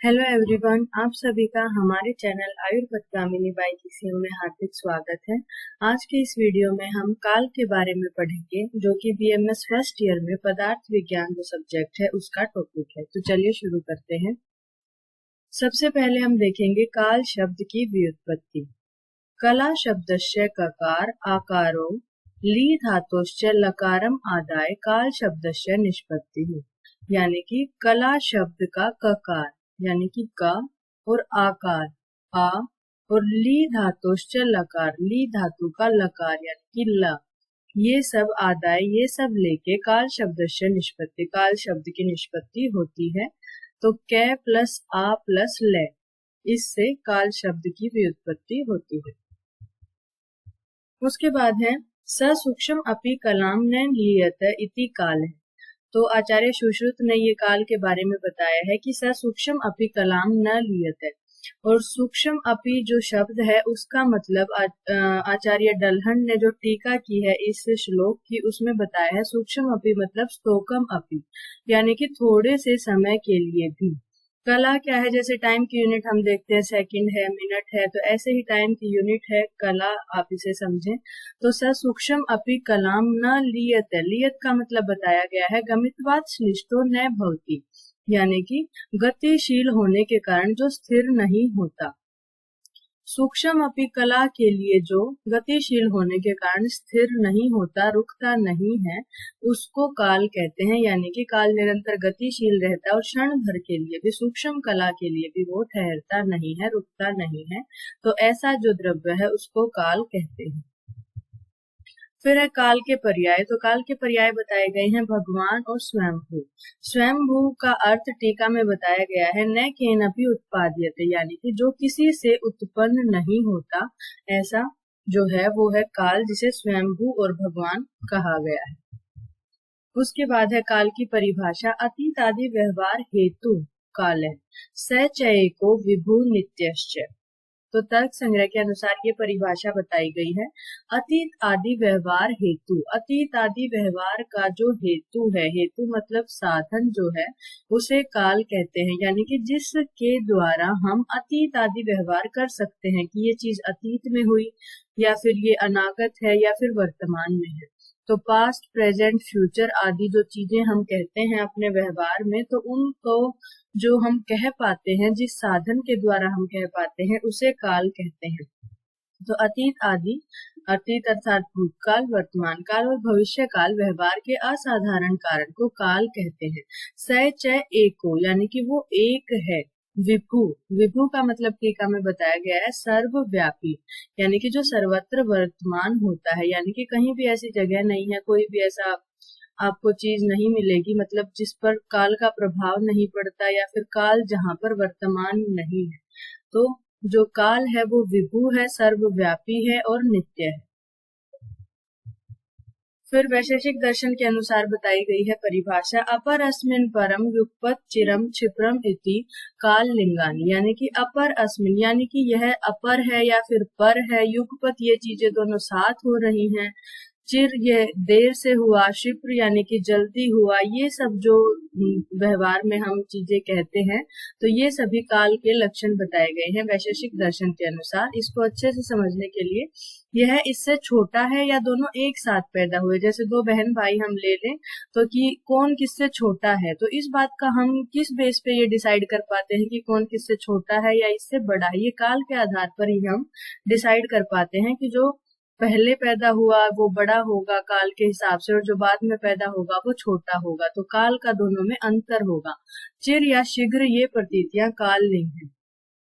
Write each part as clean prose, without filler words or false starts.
Hello everyone, आप सभी का हमारे चैनल आयुर्वेदगामिनी बाय किसी में हार्दिक स्वागत है। आज के इस वीडियो में हम काल के बारे में पढ़ेंगे, जो कि बीएमएस फर्स्ट ईयर में पदार्थ विज्ञान जो सब्जेक्ट है उसका टॉपिक है। तो चलिए शुरू करते हैं। सबसे पहले हम देखेंगे काल शब्द की व्युत्पत्ति। कला शब्दस्य ककार आकारो ली धातोश्च लकारम आदाय काल शब्दस्य निष्पत्ति। यानी कि कला शब्द का ककार यानी कि क और आकार आ और ली धातुश्च लकार ली धातु का लकार यानी कि ल, ये सब आदाय ये सब लेके काल शब्दस्य निष्पत्ति काल शब्द की निष्पत्ति होती है। तो कै प्लस आ प्लस ले, इससे काल शब्द की व्युत्पत्ति होती है। उसके बाद है स सूक्ष्म अपि कलाम न लीयत इति काल है। तो आचार्य सुश्रुत ने ये काल के बारे में बताया है कि स सूक्ष्म अपि कलाम न लियत है, और सूक्ष्म अपि जो शब्द है उसका मतलब आचार्य डलहन ने जो टीका की है इस श्लोक की उसमें बताया है सूक्ष्म अपि मतलब स्तोकम अपि, यानी कि थोड़े से समय के लिए भी। कला क्या है, जैसे टाइम की यूनिट हम देखते हैं सेकंड है मिनट है, तो ऐसे ही टाइम की यूनिट है कला, आप इसे समझें। तो स सूक्ष्म अपि कलाम न लियत है, लियत का मतलब बताया गया है गमित्वात् श्लिष्टो न भवति, यानी कि गतिशील होने के कारण जो स्थिर नहीं होता। सूक्ष्म अपि कला के लिए जो गतिशील होने के कारण स्थिर नहीं होता, रुकता नहीं है, उसको काल कहते हैं। यानी कि काल निरंतर गतिशील रहता है और क्षण भर के लिए भी सूक्ष्म कला के लिए भी वो ठहरता नहीं है, रुकता नहीं है। तो ऐसा जो द्रव्य है उसको काल कहते हैं। फिर है काल के पर्याय। तो काल के पर्याय बताए गए हैं भगवान और स्वयंभू। स्वयंभू का अर्थ टीका में बताया गया है न केनपि उत्पाद्यते, यानी कि जो किसी से उत्पन्न नहीं होता, ऐसा जो है वो है काल, जिसे स्वयंभू और भगवान कहा गया है। उसके बाद है काल की परिभाषा। अतीत आदि व्यवहार हेतु काल है, सचय को विभु नित्यश्च। तो तर्क संग्रह के अनुसार ये परिभाषा बताई गई है। अतीत आदि व्यवहार हेतु, अतीत आदि व्यवहार का जो हेतु है, हेतु मतलब साधन जो है, उसे काल कहते हैं। यानी कि जिसके द्वारा हम अतीत आदि व्यवहार कर सकते हैं कि ये चीज अतीत में हुई, या फिर ये अनागत है, या फिर वर्तमान में है। तो पास्ट प्रेजेंट फ्यूचर आदि जो चीजें हम कहते हैं अपने व्यवहार में, तो उनको जो हम कह पाते हैं, जिस साधन के द्वारा हम कह पाते हैं, उसे काल कहते हैं। तो अतीत आदि, अतीत अर्थात भूतकाल, वर्तमान काल और भविष्य काल व्यवहार के असाधारण कारण को काल कहते हैं। स च एको, यानी कि वो एक है। विभु, विभु का मतलब टीका में बताया गया है सर्वव्यापी, यानी कि जो सर्वत्र वर्तमान होता है, यानी कि कहीं भी ऐसी जगह नहीं है, कोई भी ऐसा आपको चीज नहीं मिलेगी, मतलब जिस पर काल का प्रभाव नहीं पड़ता, या फिर काल जहां पर वर्तमान नहीं है। तो जो काल है वो विभु है, सर्वव्यापी है और नित्य है। फिर वैशेषिक दर्शन के अनुसार बताई गई है परिभाषा। अपर अस्मिन परम युगपत चिरम क्षिप्रम इति काल लिंगानी, यानी कि अपर अस्मिन यानी कि यह अपर है या फिर पर है, युगपत ये चीजें दोनों साथ हो रही हैं, चिर ये देर से हुआ, क्षिप्र यानी कि जल्दी हुआ, ये सब जो व्यवहार में हम चीजें कहते हैं, तो ये सभी काल के लक्षण बताए गए हैं वैशेषिक दर्शन के अनुसार। इसको अच्छे से समझने के लिए, यह इससे छोटा है या दोनों एक साथ पैदा हुए, जैसे दो बहन भाई हम ले लें, तो कि कौन किससे छोटा है, तो इस बात का हम किस बेस पे ये डिसाइड कर पाते हैं कि कौन किससे छोटा है या इससे बड़ा है, ये काल के आधार पर ही हम डिसाइड कर पाते हैं कि जो पहले पैदा हुआ वो बड़ा होगा काल के हिसाब से, और जो बाद में पैदा होगा वो छोटा होगा। तो काल का दोनों में अंतर होगा। चिर या शीघ्र ये प्रतीतियां काल नहीं है,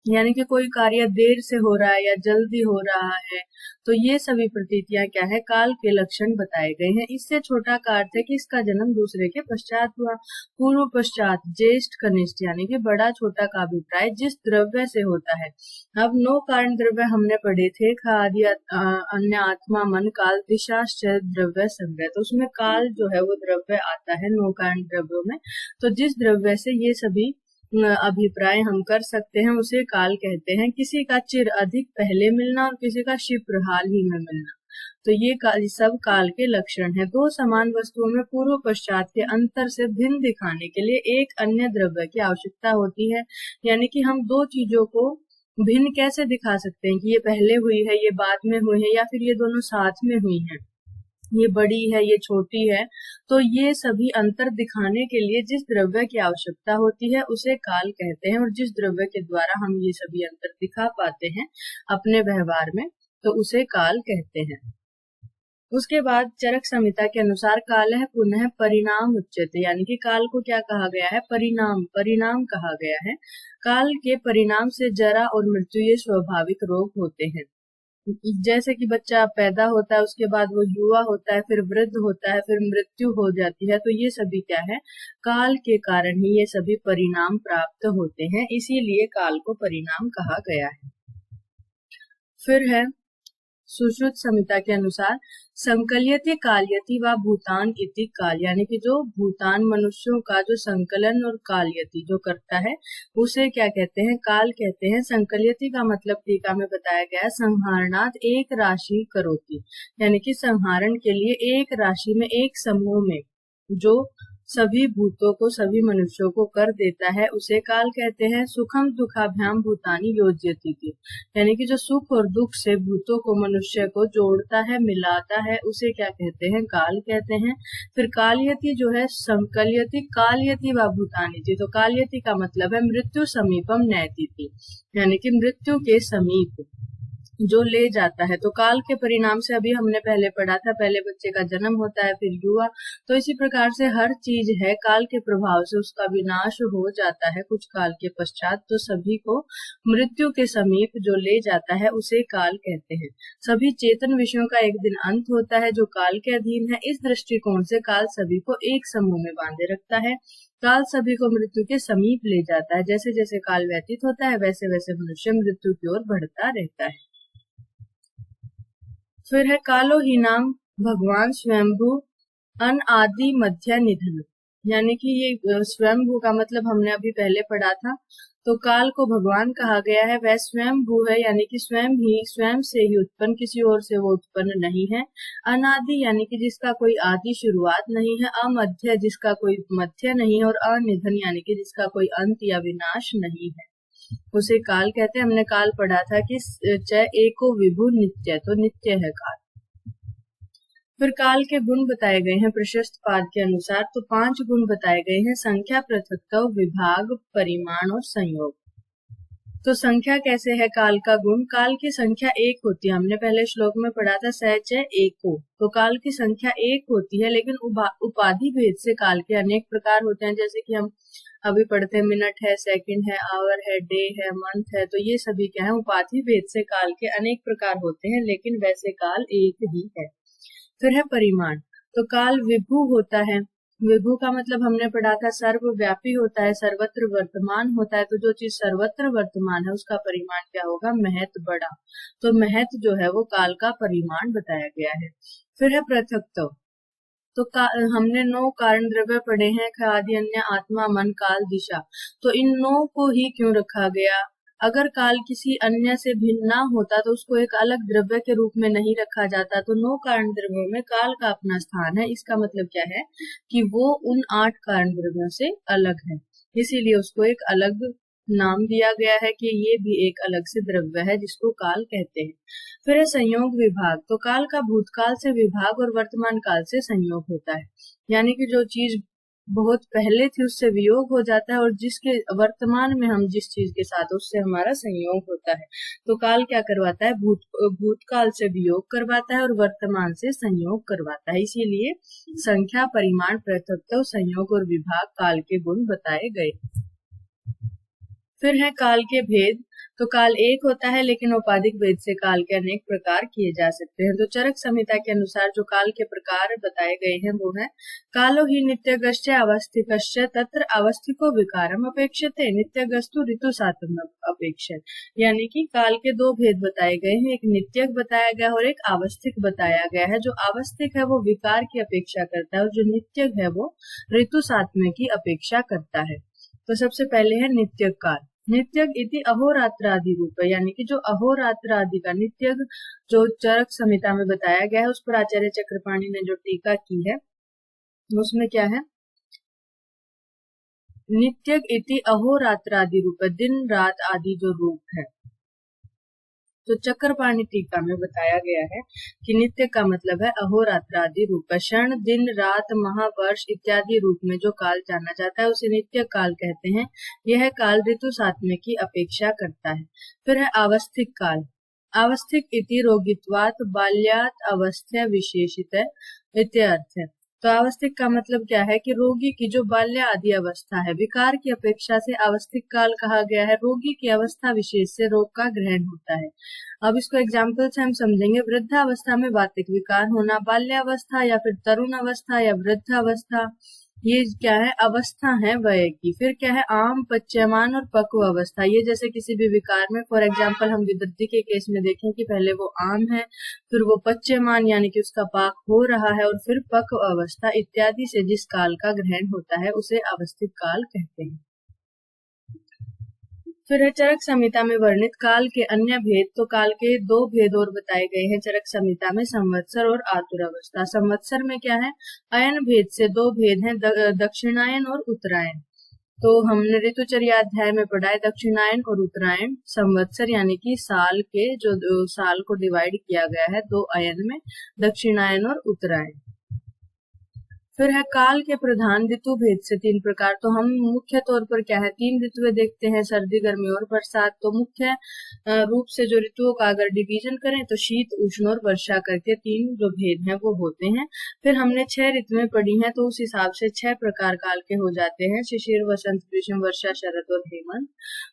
यानी कि कोई कार्य देर से हो रहा है या जल्दी हो रहा है, तो ये सभी प्रतीतियां क्या है, काल के लक्षण बताए गए हैं। इससे छोटा का अर्थ है कि इसका जन्म दूसरे के पश्चात हुआ। पूर्व पश्चात, ज्येष्ठ कनिष्ठ, यानी कि बड़ा छोटा का अभिप्राय जिस द्रव्य से होता है। अब 9 कारण द्रव्य हमने पढ़े थे, खादि अन्य आत्मा मन काल दिशाश्च द्रव्य संग्रह, तो उसमें काल जो है वो द्रव्य आता है 9 कारण द्रव्यों में। तो जिस द्रव्य से ये सभी अभिप्राय हम कर सकते हैं उसे काल कहते हैं। किसी का चिर अधिक पहले मिलना और किसी का क्षिप्र हाल ही में मिलना। तो ये सब काल के लक्षण है। दो समान वस्तुओं में पूर्व पश्चात के अंतर से भिन्न दिखाने के लिए एक अन्य द्रव्य की आवश्यकता होती है। यानी कि हम दो चीजों को भिन्न कैसे दिखा सकते हैं कि ये पहले हुई है, ये बाद में हुई है, या फिर ये दोनों साथ में हुई है, ये बड़ी है, ये छोटी है। तो ये सभी अंतर दिखाने के लिए जिस द्रव्य की आवश्यकता होती है उसे काल कहते हैं, और जिस द्रव्य के द्वारा हम ये सभी अंतर दिखा पाते हैं अपने व्यवहार में, तो उसे काल कहते हैं। उसके बाद चरक संहिता के अनुसार काल है पुनः परिणाम उच्यते, यानी कि काल को क्या कहा गया है? परिणाम कहा गया है। काल के परिणाम से जरा और मृत्यु ये स्वाभाविक रोग होते हैं। जैसे कि बच्चा पैदा होता है, उसके बाद वो युवा होता है, फिर वृद्ध होता है, फिर मृत्यु हो जाती है, तो ये सभी क्या है? काल के कारण ही ये सभी परिणाम प्राप्त होते हैं, इसीलिए काल को परिणाम कहा गया है। फिर है सुश्रुत संहिता के अनुसार संकल्यते कालयति व भूतान इति काल, यानी कि जो भूतान मनुष्यों का जो संकलन और कालयति जो करता है उसे क्या कहते हैं? काल कहते हैं। संकल्यति का मतलब टीका में बताया गया है संहारणात एक राशि करोति, यानी कि संहारण के लिए एक राशि में एक समूह में जो सभी भूतों को सभी मनुष्यों को कर देता है उसे काल कहते हैं। सुखम दुखाभ्याम भूतानि योज्यति थी, यानी कि जो सुख और दुख से भूतों को मनुष्य को जोड़ता है, मिलाता है, उसे क्या कहते हैं? काल कहते हैं। फिर कालयति जो है संकल्यति कालयति व भूतानि थी, तो कालयति का मतलब है मृत्यु समीपम नयति थी, यानी कि मृत्यु के समीप जो ले जाता है। तो काल के परिणाम से अभी हमने पहले पढ़ा था, पहले बच्चे का जन्म होता है, फिर युवा, तो इसी प्रकार से हर चीज है काल के प्रभाव से उसका विनाश हो जाता है कुछ काल के पश्चात, तो सभी को मृत्यु के समीप जो ले जाता है उसे काल कहते हैं। सभी चेतन विषयों का एक दिन अंत होता है जो काल के अधीन है। इस दृष्टिकोण से काल सभी को एक समूह में बांधे रखता है। काल सभी को मृत्यु के समीप ले जाता है। जैसे जैसे काल व्यतीत होता है वैसे वैसे मनुष्य मृत्यु की ओर बढ़ता रहता है। फिर है कालो ही नाम भगवान स्वयंभू अनादि मध्य निधन, यानी कि ये स्वयंभू का मतलब हमने अभी पहले पढ़ा था। तो काल को भगवान कहा गया है, वह स्वयंभू है, यानी कि स्वयं से ही उत्पन्न, किसी और से वो उत्पन्न नहीं है। अनादि यानी कि जिसका कोई आदि शुरुआत नहीं है। अमध्य जिसका कोई मध्य नहीं है। और अनिधन यानी कि जिसका कोई अंत या विनाश नहीं है, उसे काल कहते हैं। हमने काल पढ़ा था कि च एको विभु नित्य, तो नित्य है काल। फिर काल के गुण बताए गए हैं प्रशस्त पाद के अनुसार। तो 5 गुण बताए गए हैं: संख्या, पृथक्त्व, विभाग, परिमाण और संयोग। तो संख्या कैसे है काल का गुण? काल की संख्या 1 होती है। हमने पहले श्लोक में पढ़ा था सहच एको, तो काल की संख्या 1 होती है, लेकिन उपाधि भेद से काल के अनेक प्रकार होते हैं। जैसे कि हम अभी पढ़ते हैं मिनट है, सेकंड है, आवर है, डे है, मंथ है, तो ये सभी क्या है? उपाधि भेद से काल के अनेक प्रकार होते हैं, लेकिन वैसे काल एक ही है। फिर है परिमाण। तो काल विभु होता है। विभु का मतलब हमने पढ़ा था सर्वव्यापी होता है, सर्वत्र वर्तमान होता है। तो जो चीज सर्वत्र वर्तमान है उसका परिमाण क्या होगा? महत, बड़ा। तो महत जो है वो काल का परिमाण बताया गया है। फिर है पृथक्त्व। तो हमने 9 कारण द्रव्य पढ़े हैं: खादि, अन्य, आत्मा, मन, काल, दिशा। तो इन 9 को ही क्यों रखा गया? अगर काल किसी अन्य से भिन्न ना होता तो उसको एक अलग द्रव्य के रूप में नहीं रखा जाता। तो 9 कारण द्रव्यों में काल का अपना स्थान है। इसका मतलब क्या है कि वो उन 8 कारण द्रव्यों से अलग है, इसीलिए उसको एक अलग नाम दिया गया है कि ये भी एक अलग से द्रव्य है जिसको काल कहते हैं। फिर है संयोग विभाग। तो काल का भूतकाल से विभाग और वर्तमान काल से संयोग होता है, यानी कि जो चीज बहुत पहले थी उससे वियोग हो जाता है, और जिसके वर्तमान में हम जिस चीज के साथ उससे हमारा संयोग होता है। तो काल क्या करवाता है? भूतकाल से वियोग करवाता है और वर्तमान से संयोग करवाता है। इसीलिए संख्या, परिमाण, पृथक्त्व, संयोग और विभाग काल के गुण बताए गए। फिर है काल के भेद। तो काल एक होता है, लेकिन औपाधिक भेद से काल के अनेक प्रकार किए जा सकते हैं। तो चरक संहिता के अनुसार जो काल के प्रकार बताए गए हैं वो है: कालो ही नित्यगश्च अवस्थिकश्च तत्र अवस्थिको विकारम अपेक्षते नित्यगस्तु ऋतु सातम अपेक्षित, यानी कि काल के 2 भेद बताए गए हैं। एक नित्यक बताया गया और एक अवस्थिक बताया गया है। जो अवस्थिक है वो विकार की अपेक्षा करता है और जो नित्यक है वो ऋतु सातम्य की अपेक्षा करता है। तो सबसे पहले है नित्यक काल। नित्यग इति अहोरात्र आदि रूप है, यानी कि जो अहोरात्र आदि का नित्यग जो चरक संहिता में बताया गया है, उस पर आचार्य चक्रपाणि ने जो टीका की है उसमें क्या है, नित्यग इति अहोरात्र आदि रूप है, दिन रात आदि जो रूप है। तो चक्रपाणि टीका में बताया गया है कि नित्य का मतलब है अहोरात्र आदि रूप, क्षण दिन रात माह वर्ष इत्यादि रूप में जो काल जाना जाता है उसे नित्य काल कहते हैं। यह काल ऋतु सातवें की अपेक्षा करता है। फिर है आवस्थिक काल। आवस्थिक इति रोगित्वात् बाल्यात् अवस्थ्य विशेषित इत्यर्थ है। तो आवस्थिक का मतलब क्या है कि रोगी की जो बाल्य आदि अवस्था है, विकार की अपेक्षा से आवस्थिक काल कहा गया है। रोगी की अवस्था विशेष से रोग का ग्रहण होता है। अब इसको एग्जाम्पल से हम समझेंगे। वृद्धावस्था में वातिक विकार होना, बाल्यावस्था या फिर तरुण अवस्था या वृद्धावस्था, ये क्या है, अवस्था है वय की। फिर क्या है, आम, पच्यमान और पक्व अवस्था। ये जैसे किसी भी विकार में, फॉर एग्जाम्पल हम विद्युति के केस में देखें कि पहले वो आम है, फिर वो पच्यमान यानी कि उसका पाक हो रहा है, और फिर पक्व अवस्था इत्यादि से जिस काल का ग्रहण होता है उसे अवस्थित काल कहते हैं। फिर है चरक संहिता में वर्णित काल के अन्य भेद। तो काल के दो भेद और बताए गए हैं चरक संहिता में, संवत्सर और आतुर अवस्था। संवत्सर में क्या है, अयन भेद से दो भेद हैं, दक्षिणायन और उत्तरायण। तो हमने ऋतुचर्याध्याय में पढ़ा है दक्षिणायन और उत्तरायण। संवत्सर यानी कि साल के जो साल को डिवाइड किया गया है दो अयन में, दक्षिणायन और उत्तरायण। फिर है काल के प्रधान ऋतु भेद से तीन प्रकार। तो हम मुख्य तौर पर क्या है, तीन ऋतुएं देखते हैं, सर्दी गर्मी और बरसात। तो मुख्य रूप से जो ऋतुओं का अगर डिवीजन करें तो शीत उष्ण और वर्षा करके तीन जो भेद हैं वो होते हैं। फिर हमने 6 ऋतुएं पढ़ी हैं, तो उस हिसाब से 6 प्रकार काल के हो जाते हैं, शिशिर वसंत ग्रीष्म वर्षा शरद और हेमंत।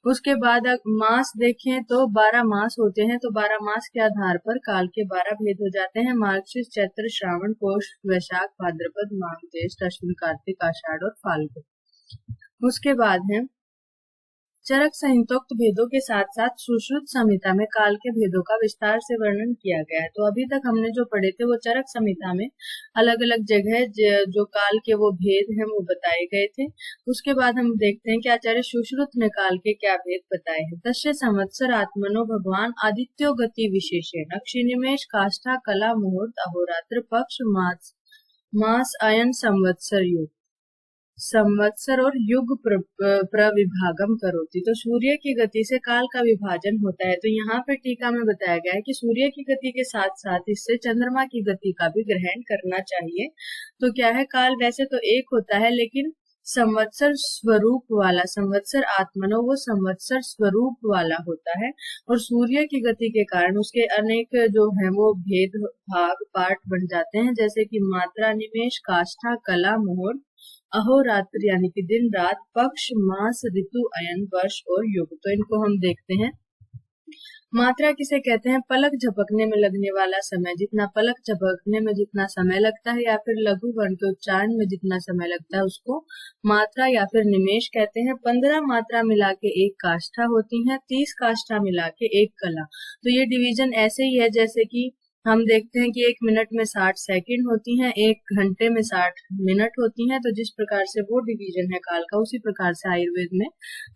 उसके बाद मास देखें तो 12 मास होते हैं। तो 12 मास के आधार पर काल के 12 भेद हो जाते हैं, मार्गशीर्ष चैत्र श्रावण पौष वैशाख भाद्रपद माघ ज्येष्ठ अश्विन कार्तिक आषाढ़ और फाल्गुन। उसके बाद है चरक संहितोक्त भेदों के साथ साथ सुश्रुत संहिता में काल के भेदों का विस्तार से वर्णन किया गया है। तो अभी तक हमने जो पढ़े थे वो चरक संहिता में अलग अलग जगह जो काल के वो भेद हैं वो बताए गए थे। उसके बाद हम देखते हैं कि आचार्य सुश्रुत ने काल के क्या भेद बताए हैं। दश्य संवत्सर आत्मनो भगवान आदित्यो गति विशेषेण अक्षिनिमेष काष्ठा कला मुहूर्त अहोरात्र पक्ष मास अयन संवत्सर युग, संवत्सर और युग प्रविभागम करोति। तो सूर्य की गति से काल का विभाजन होता है। तो यहाँ पे टीका में बताया गया है कि सूर्य की गति के साथ साथ इससे चंद्रमा की गति का भी ग्रहण करना चाहिए। तो क्या है, काल वैसे तो एक होता है लेकिन संवत्सर स्वरूप वाला, संवत्सर आत्मनो वो संवत्सर स्वरूप वाला होता है, और सूर्य की गति के कारण उसके अनेक जो है वो भेद भाग पार्ट बन जाते हैं, जैसे कि मात्रा निमेष काष्ठा कला मुहूर्त अहोरात्र यानी कि दिन रात पक्ष मास ऋतु अयन वर्ष और युग। तो इनको हम देखते हैं। मात्रा किसे कहते हैं, पलक झपकने में लगने वाला समय, जितना पलक झपकने में जितना समय लगता है या फिर लघु वर्ण के उच्चारण में जितना समय लगता है उसको मात्रा या फिर निमेष कहते हैं। 15 मात्रा मिला के एक काष्ठा होती है, 30 काष्ठा मिला के एक कला। तो ये डिवीजन ऐसे ही है जैसे कि हम देखते हैं कि 1 मिनट में 60 सेकंड होती हैं, 1 घंटे में 60 मिनट होती हैं। तो जिस प्रकार से वो डिवीजन है काल का, उसी प्रकार से आयुर्वेद में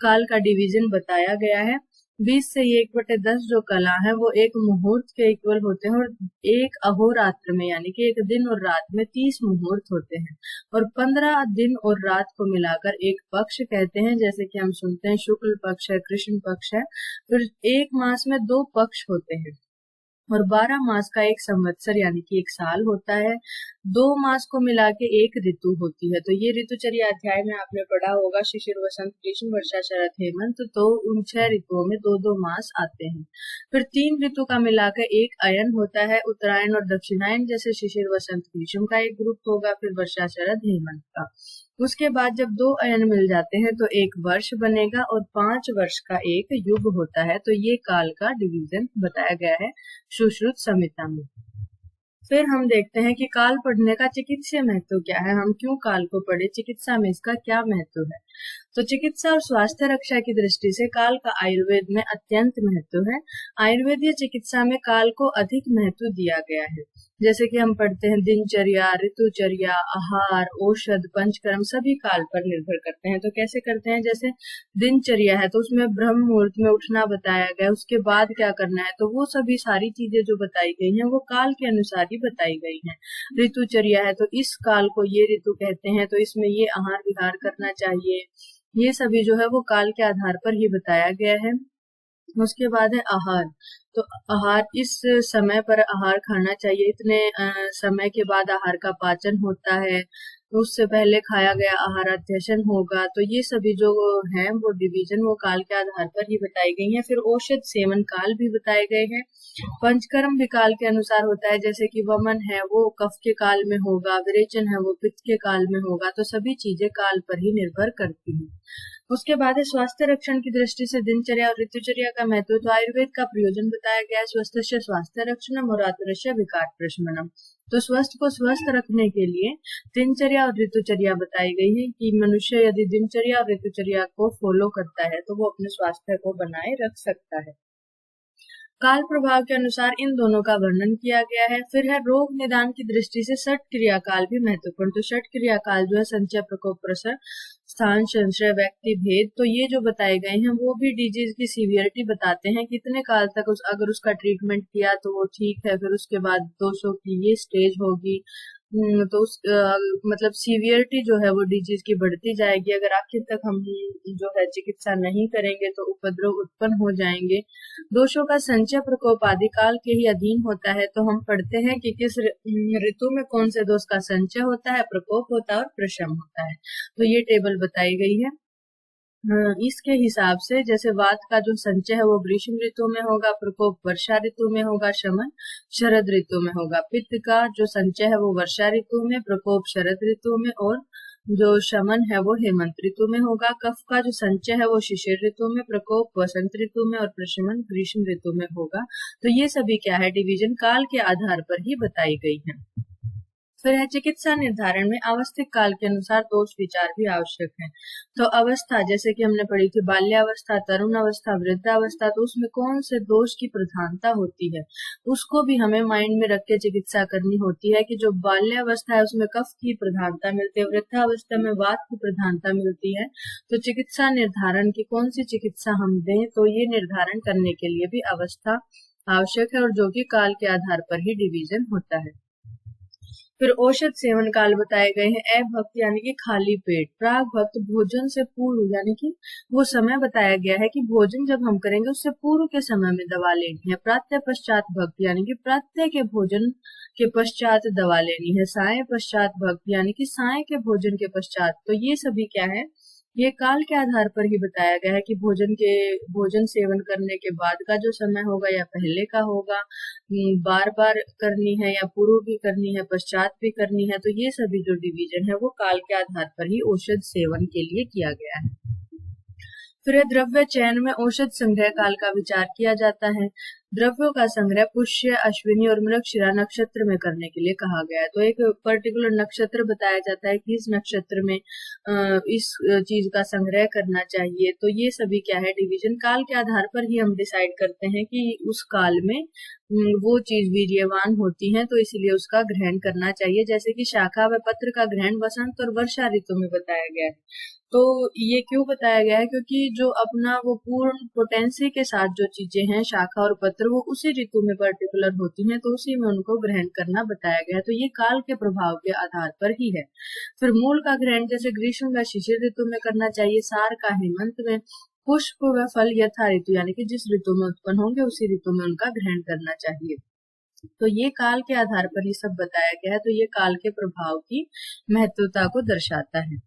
काल का डिवीजन बताया गया है। 20 से 1/10 जो कला है वो एक मुहूर्त के इक्वल होते हैं, और एक अहोरात्र में यानी कि एक दिन और रात में 30 मुहूर्त होते हैं, और 15 दिन और रात को मिलाकर एक पक्ष कहते हैं। जैसे कि हम सुनते हैं शुक्ल पक्ष है, कृष्ण पक्ष है। फिर एक मास में 2 पक्ष होते हैं, और 12 मास का एक संवत्सर यानी कि एक साल होता है। 2 मास को मिला के एक ऋतु होती है। तो ये ऋतुचर्या अध्याय में आपने पढ़ा होगा, शिशिर वसंत ग्रीष्म वर्षा शरद हेमंत। तो उन 6 ऋतुओं में 2-2 मास आते हैं। फिर 3 ऋतु का मिलाकर एक अयन होता है, उत्तरायण और दक्षिणायन, जैसे शिशिर वसंत ग्रीष्म का एक ग्रुप होगा, फिर वर्षा शरद हेमंत का। उसके बाद जब 2 अयन मिल जाते हैं तो एक वर्ष बनेगा, और 5 वर्ष का एक युग होता है। तो ये काल का डिवीजन बताया गया है सुश्रुत संहिता में। फिर हम देखते हैं कि काल पढ़ने का चिकित्सीय महत्व क्या है, हम क्यों काल को पढ़े, चिकित्सा में इसका क्या महत्व है। तो चिकित्सा और स्वास्थ्य रक्षा की दृष्टि से काल का आयुर्वेद में अत्यंत महत्व है। आयुर्वेदीय चिकित्सा में काल को अधिक महत्व दिया गया है। जैसे कि हम पढ़ते हैं दिनचर्या, ऋतुचर्या, आहार, औषध, पंचकर्म सभी काल पर निर्भर करते हैं। तो कैसे करते हैं? जैसे दिनचर्या है तो उसमें ब्रह्म मुहूर्त में उठना बताया गया, उसके बाद क्या करना है, तो वो सभी सारी चीजें जो बताई गई हैं वो काल के अनुसार ही बताई गई हैं। ऋतुचर्या है तो इस काल को ये ऋतु कहते हैं, तो इसमें ये आहार विहार करना चाहिए, ये सभी जो है वो काल के आधार पर ही बताया गया है। उसके बाद है आहार। तो आहार, इस समय पर आहार खाना चाहिए, इतने समय के बाद आहार का पाचन होता है, तो उससे पहले खाया गया आहार अध्यशन होगा। तो ये सभी जो है वो डिवीजन वो काल के आधार पर ही बताई गई हैं। फिर औषध सेवन काल भी बताए गए हैं। पंचकर्म भी काल के अनुसार होता है, जैसे कि वमन है वो कफ के काल में होगा, विरेचन है वो पित्त के काल में होगा। तो सभी चीजें काल पर ही निर्भर करती हैं। उसके बाद है स्वास्थ्य रक्षण की दृष्टि से दिनचर्या और ऋतुचर्या का महत्व। तो आयुर्वेद का प्रयोजन बताया गया है, स्वस्थस्य स्वास्थ्य रक्षणम और आतुरस्य विकार प्रशमनम। तो स्वस्थ को स्वस्थ रखने के लिए दिनचर्या और ऋतुचर्या बताई गई है कि मनुष्य यदि दिनचर्या और ऋतुचर्या को फॉलो करता है तो वो अपने स्वास्थ्य को बनाए रख सकता है। काल प्रभाव के अनुसार इन दोनों का वर्णन किया गया है। फिर है रोग निदान की दृष्टि से षट क्रिया काल भी महत्वपूर्ण। तो षट क्रिया काल जो है संचय, प्रकोप, प्रसर, स्थान, संशय, व्यक्ति, भेद, तो ये जो बताए गए हैं वो भी डिजीज की सीवियरिटी बताते हैं, कितने काल तक अगर उसका ट्रीटमेंट किया तो वो ठीक है, फिर उसके बाद दोषों की ये स्टेज होगी। तो उस मतलब सीवियरिटी जो है वो डिजीज की बढ़ती जाएगी। अगर आखिर तक हम जो है चिकित्सा नहीं करेंगे तो उपद्रव उत्पन्न हो जाएंगे। दोषों का संचय, प्रकोप आदि काल के ही अधीन होता है। तो हम पढ़ते हैं कि किस ऋतु में कौन से दोष का संचय होता है, प्रकोप होता है और प्रशम होता है। तो ये टेबल बताई गई है। इसके हिसाब से जैसे वात का जो संचय है वो ग्रीष्म ऋतु में होगा, प्रकोप वर्षा ऋतु में होगा, शमन शरद ऋतु में होगा। पित्त का जो संचय है वो वर्षा ऋतु में, प्रकोप शरद ऋतु में और जो शमन है वो हेमंत ऋतु में होगा। कफ का जो संचय है वो शिशिर ऋतु में, प्रकोप वसंत ऋतु में और प्रशमन ग्रीष्म ऋतु में होगा। तो ये सभी क्या है, डिवीजन काल के आधार पर ही बताई गई है। फिर है चिकित्सा निर्धारण में अवस्थिक काल के अनुसार दोष विचार भी आवश्यक है। तो अवस्था जैसे कि हमने पढ़ी थी, बाल्यावस्था, तरुण अवस्था, वृद्धावस्था, तो उसमें कौन से दोष की प्रधानता होती है उसको भी हमें माइंड में रख के चिकित्सा करनी होती है कि जो बाल्यावस्था है उसमें कफ की प्रधानता मिलती है, वृद्धावस्था में वात की प्रधानता मिलती है। तो चिकित्सा निर्धारण की कौन सी चिकित्सा हम दें, तो ये निर्धारण करने के लिए भी अवस्था आवश्यक है और जो कि काल के आधार पर ही डिवीजन होता है। फिर औषध सेवन काल बताए गए हैं। अभक्त यानी कि खाली पेट, प्राग भक्त भोजन से पूर्व यानी कि वो समय बताया गया है कि भोजन जब हम करेंगे उससे पूर्व के समय में दवा लेनी है। प्रातः पश्चात भक्त यानी कि प्रातः के भोजन के पश्चात दवा लेनी है। साय पश्चात भक्त यानी कि साय के भोजन के पश्चात। तो ये सभी क्या है, ये काल के आधार पर ही बताया गया है कि भोजन सेवन करने के बाद का जो समय होगा या पहले का होगा, बार बार करनी है या पूर्व भी करनी है, पश्चात भी करनी है। तो ये सभी जो डिवीजन है वो काल के आधार पर ही औषध सेवन के लिए किया गया है। फिर द्रव्य चयन में औषध संग्रह काल का विचार किया जाता है। द्रव्यों का संग्रह पुष्य, अश्विनी और मृगशिरा नक्षत्र में करने के लिए कहा गया है। तो एक पर्टिकुलर नक्षत्र बताया जाता है कि इस नक्षत्र में इस चीज का संग्रह करना चाहिए। तो ये सभी क्या है, डिवीजन काल के आधार पर ही हम डिसाइड करते हैं कि उस काल में वो चीज वीर्यवान होती है तो इसलिए उसका ग्रहण करना चाहिए। जैसे कि शाखा व पत्र का ग्रहण वसंत और वर्षा ऋतु में बताया गया है। तो ये क्यों बताया गया है, क्योंकि जो अपना वो पूर्ण पोटेंसी के साथ जो चीजें हैं शाखा और पत्र वो उसी ऋतु में पर्टिकुलर होती हैं, तो उसी में उनको ग्रहण करना बताया गया है। तो ये काल के प्रभाव के आधार पर ही है। फिर मूल का ग्रहण जैसे ग्रीष्म व शिशिर ऋतु में करना चाहिए, सार का हेमंत में, पुष्प व फल यथा ऋतु यानी कि जिस ऋतु में उत्पन्न होंगे उसी ऋतु में उनका ग्रहण करना चाहिए। तो ये काल के आधार पर ही सब बताया गया है। तो ये काल के प्रभाव की महत्वता को दर्शाता है।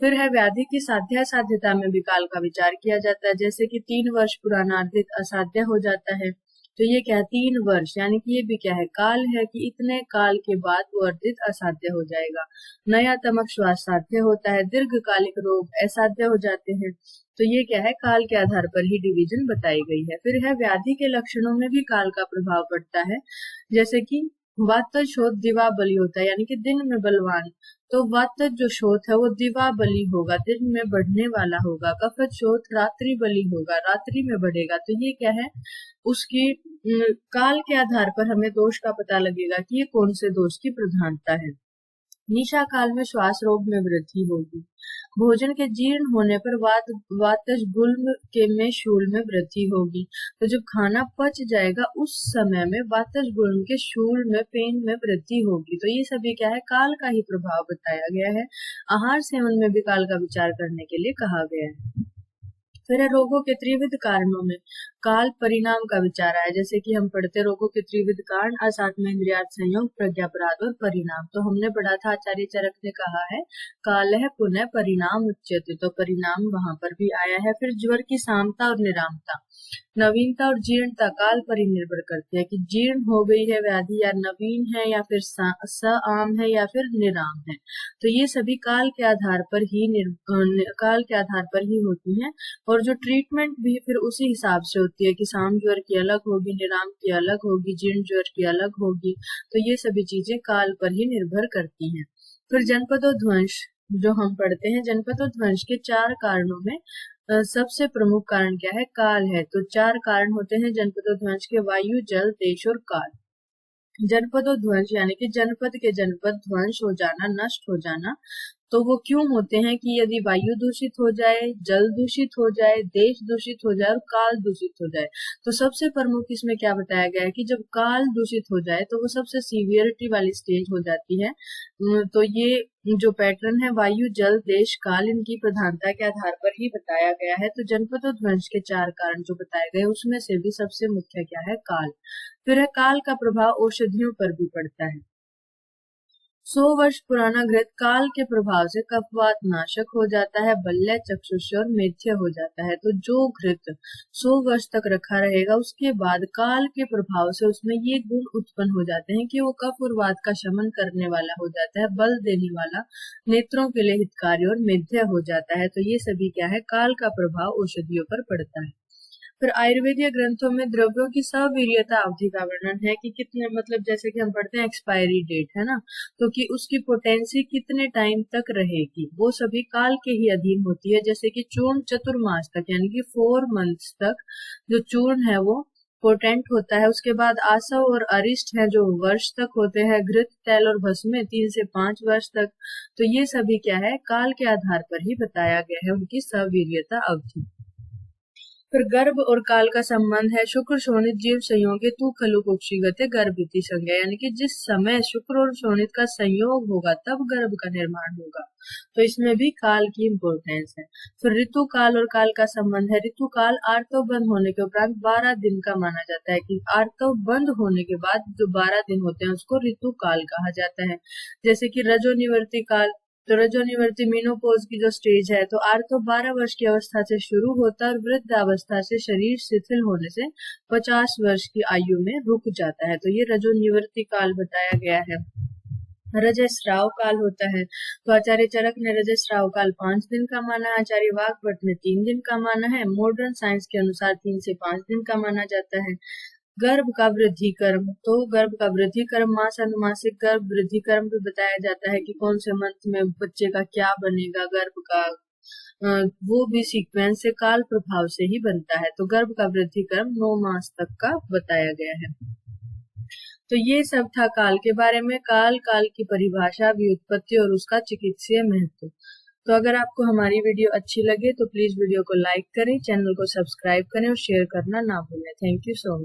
फिर है व्याधि की साध्यता में भी काल का विचार किया जाता है। जैसे कि 3 वर्ष पुराना अर्जित असाध्य हो जाता है, तो ये क्या है, 3 वर्ष यानी कि ये भी क्या है, काल है कि इतने काल के बाद वो अर्जित असाध्य हो जाएगा। नया तमक श्वास साध्य होता है, दीर्घकालिक रोग असाध्य हो जाते हैं। तो ये क्या है, काल के आधार पर ही डिवीजन बताई गई है। फिर है व्याधि के लक्षणों में भी काल का प्रभाव पड़ता है। जैसे कि वातज शोथ दिवा बली होता है, यानी कि दिन में बलवान। तो वातज जो शोथ है वो दिवा बली होगा, दिन में बढ़ने वाला होगा। कफत शोथ रात्रि बली होगा, रात्रि में बढ़ेगा। तो ये क्या है, उसकी काल के आधार पर हमें दोष का पता लगेगा कि ये कौन से दोष की प्रधानता है। निशा काल में श्वास रोग में वृद्धि होगी। भोजन के जीर्ण होने पर वातज गुल्म के में शूल में वृद्धि होगी। तो जब खाना पच जाएगा उस समय में वातज गुल्म के शूल में पेन में वृद्धि होगी। तो ये सभी क्या है, काल का ही प्रभाव बताया गया है। आहार सेवन में भी काल का विचार करने के लिए कहा गया है। फिर है रोगों के त्रिविध कारणों में काल परिणाम का विचार आया। जैसे कि हम पढ़ते रोगों के त्रिविध कारण, असात्म इंद्रियार्थ संयोग, प्रज्ञापराध और परिणाम। तो हमने पढ़ा था, आचार्य चरक ने कहा है काल है पुनः परिणाम उच्यते। तो परिणाम वहां पर भी आया है। फिर ज्वर की सामता और निरामता, नवीनता और जीर्णता काल पर ही निर्भर करती है कि जीर्ण हो गई है व्याधि, या नवीन है, या फिर सआम है, या फिर निराम है। तो ये सभी काल के आधार पर ही होती हैं। और जो ट्रीटमेंट भी फिर उसी हिसाब से होती है कि साम ज्वर की अलग होगी, निराम की अलग होगी, जीर्ण ज्वर की अलग होगी। तो ये सभी चीजें काल पर ही निर्भर करती हैं। फिर जनपदोध्वंस जो हम पढ़ते हैं, जनपदोध्वंस के 4 कारणों में सबसे प्रमुख कारण क्या है, काल है। तो 4 कारण होते हैं जनपदोध्वंस के, वायु, जल, देश और काल। जनपदोध्वंस यानी कि जनपद के जनपद ध्वंस हो जाना, नष्ट हो जाना। तो वो क्यों होते हैं कि यदि वायु दूषित हो जाए, जल दूषित हो जाए, देश दूषित हो जाए और काल दूषित हो जाए। तो सबसे प्रमुख इसमें क्या बताया गया है कि जब काल दूषित हो जाए तो वो सबसे सीवियरिटी वाली स्टेज हो जाती है। तो ये जो पैटर्न है वायु, जल, देश, काल, इनकी प्रधानता के आधार पर ही बताया गया है। तो जनपदोध्वंस के 4 कारण जो बताए गए उसमें से भी सबसे मुख्य क्या है, काल। फिर है काल का प्रभाव औषधियों पर भी पड़ता है। 100 वर्ष पुराना घृत काल के प्रभाव से कफवात नाशक हो जाता है, बल्य, चक्षुष्य और मेथ्य हो जाता है। तो जो घृत 100 वर्ष तक रखा रहेगा उसके बाद काल के प्रभाव से उसमें ये गुण उत्पन्न हो जाते हैं कि वो कफ और वात का शमन करने वाला हो जाता है, बल देने वाला, नेत्रों के लिए हितकारी और मेथ्य हो जाता है। तो ये सभी क्या है, काल का प्रभाव औषधियों पर पड़ता है। फिर आयुर्वेदीय ग्रंथों में द्रव्यों की सवीर्यता अवधि का वर्णन है कि कितने, मतलब जैसे कि हम पढ़ते हैं एक्सपायरी डेट है ना, तो कि उसकी पोटेंसी कितने टाइम तक रहेगी, वो सभी काल के ही अधीन होती है। जैसे कि चूर्ण चतुर्मास तक यानी कि 4 मंथ्स तक जो चूर्ण है वो पोटेंट होता है। उसके बाद आसव और अरिष्ट है जो वर्ष तक होते हैं, घृत, तैल और भस्म 3 से 5 वर्ष तक। तो ये सभी क्या है, काल के आधार पर ही बताया गया है उनकी सवीर्यता अवधि। फिर गर्भ और काल का संबंध है। शुक्र शोणित जीव संयोग तू खलु कुक्षिगते गर्भ इति संज्ञा, यानी कि जिस समय शुक्र और शोणित का संयोग होगा तब गर्भ का निर्माण होगा। तो इसमें भी काल की इम्पोर्टेंस है। फिर ऋतु काल और काल का संबंध है। ऋतु काल आर्तव बंद होने के उपरांत 12 दिन का माना जाता है कि आर्तव बंद होने के बाद जो 12 दिन होते हैं उसको ऋतु काल कहा जाता है। जैसे कि रजोनिवर्ती काल, तो रजोनिवर्ती मीनोपॉज की जो स्टेज है, तो आर्तव 12 वर्ष की अवस्था से शुरू होता है और वृद्ध अवस्था से शरीर शिथिल होने से 50 वर्ष की आयु में रुक जाता है। तो ये रजोनिवर्ती काल बताया गया है। रजस्राव काल होता है। तो आचार्य चरक ने रजस्राव काल 5 दिन का माना है, आचार्य वाग्भट ने 3 दिन का माना है। मॉडर्न साइंस के अनुसार 3 से 5 दिन का माना जाता है। गर्भ का वृद्धि कर्म, तो गर्भ का वृद्धि कर्म, मास अनुमासिक गर्भ वृद्धि कर्म भी बताया जाता है कि कौन से मंथ में बच्चे का क्या बनेगा, गर्भ का वो भी सीक्वेंस से काल प्रभाव से ही बनता है। तो गर्भ का वृद्धि कर्म 9 मास तक का बताया गया है। तो ये सब था काल के बारे में, काल, काल की परिभाषा, व्युत्पत्ति और उसका चिकित्सीय महत्व। तो अगर आपको हमारी वीडियो अच्छी लगे तो प्लीज वीडियो को लाइक करें, चैनल को सब्सक्राइब करें और शेयर करना ना भूलें। Thank you so much.